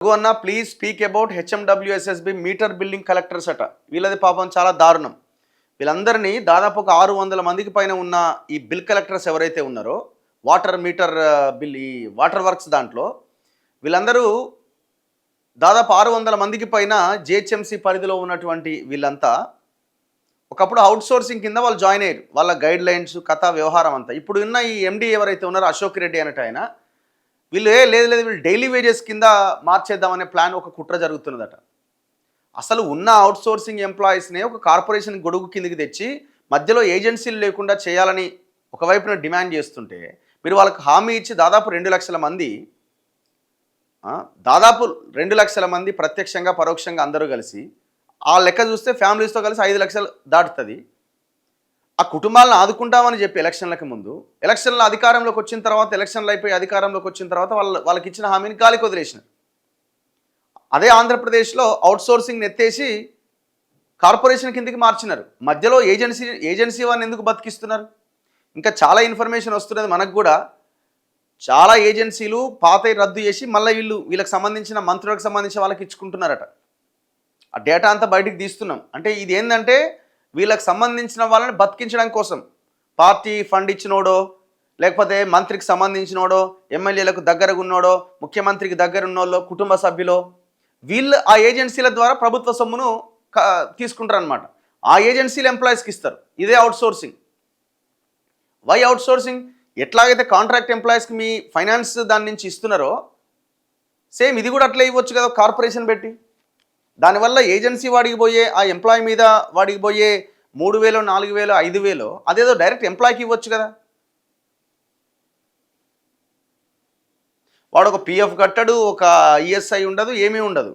రఘు అన్న please speak about HMWSSB meter building collectors అట. వీళ్ళది పాపం చాలా దారుణం. వీళ్ళందరినీ దాదాపు ఒక 600 మందికి పైన ఉన్న ఈ బిల్ కలెక్టర్స్ ఎవరైతే ఉన్నారో వాటర్ మీటర్ బిల్ ఈ వాటర్ వర్క్స్ దాంట్లో వీళ్ళందరూ దాదాపు 600 మందికి పైన జిహెచ్ఎంసీ పరిధిలో ఉన్నటువంటి వీళ్ళంతా ఒకప్పుడు అవుట్ సోర్సింగ్ కింద వాళ్ళు జాయిన్ అయ్యారు. వాళ్ళ గైడ్ లైన్స్ కథ వ్యవహారం అంతా. ఇప్పుడు ఉన్న ఈ ఎండి ఎవరైతే ఉన్నారో అశోక్ రెడ్డి అనేట ఆయన వీళ్ళు లేదు వీళ్ళు డైలీ వేజెస్ కింద మార్చేద్దామనే ప్లాన్ ఒక కుట్ర జరుగుతున్నదట. అసలు ఉన్న అవుట్ సోర్సింగ్ ఎంప్లాయీస్నే ఒక కార్పొరేషన్ గొడుగు కిందికి తెచ్చి మధ్యలో ఏజెన్సీలు లేకుండా చేయాలని ఒకవైపున డిమాండ్ చేస్తుంటే మీరు వాళ్ళకి హామీ ఇచ్చి దాదాపు 2 లక్షల మంది ప్రత్యక్షంగా పరోక్షంగా అందరూ కలిసి ఆ లెక్క చూస్తే ఫ్యామిలీస్తో కలిసి 5 లక్షలు దాటుతుంది. ఆ కుటుంబాలను ఆదుకుంటామని చెప్పి ఎలక్షన్లకు ముందు ఎలక్షన్ల అధికారంలోకి వచ్చిన తర్వాత ఎలక్షన్లు అయిపోయి అధికారంలోకి వచ్చిన తర్వాత వాళ్ళకి ఇచ్చిన హామీని గాలికి వదిలేసినారు. అదే ఆంధ్రప్రదేశ్లో అవుట్ సోర్సింగ్ ఎత్తేసి కార్పొరేషన్ కిందకి మార్చినారు. మధ్యలో ఏజెన్సీ వారిని ఎందుకు బతికిస్తున్నారు? ఇంకా చాలా ఇన్ఫర్మేషన్ వస్తున్నది మనకు కూడా. చాలా ఏజెన్సీలు పాత రద్దు చేసి మళ్ళీ వీళ్ళకి సంబంధించిన మంత్రులకు సంబంధించిన వాళ్ళకి ఇచ్చుకుంటున్నారట. ఆ డేటా అంతా బయటికి తీస్తున్నాం. అంటే ఇది ఏంటంటే వీళ్ళకి సంబంధించిన వాళ్ళని బతికించడం కోసం పార్టీ ఫండ్ ఇచ్చినోడో లేకపోతే మంత్రికి సంబంధించినోడో ఎమ్మెల్యేలకు దగ్గరగా ఉన్నోడో ముఖ్యమంత్రికి దగ్గర ఉన్నోళ్ళో కుటుంబ సభ్యులో వీళ్ళు ఆ ఏజెన్సీల ద్వారా ప్రభుత్వ సొమ్మును తీసుకుంటారు అనమాట. ఆ ఏజెన్సీలు ఎంప్లాయీస్కి ఇస్తారు. ఇదే outsourcing. Why outsourcing? ఎట్లాగైతే కాంట్రాక్ట్ ఎంప్లాయీస్కి మీ ఫైనాన్స్ దాని నుంచి ఇస్తున్నారో సేమ్ ఇది కూడా అట్లా ఇవ్వచ్చు కదా కార్పొరేషన్ పెట్టి. దానివల్ల ఏజెన్సీ వాడికి పోయే ఆ ఎంప్లాయీ మీద వాడికి పోయే 3,000 4,000 5,000 అదేదో డైరెక్ట్ ఎంప్లాయీకి ఇవ్వచ్చు కదా. వాడు ఒక పిఎఫ్ కట్టడు, ఒక ఈఎస్ఐ ఉండదు, ఏమీ ఉండదు.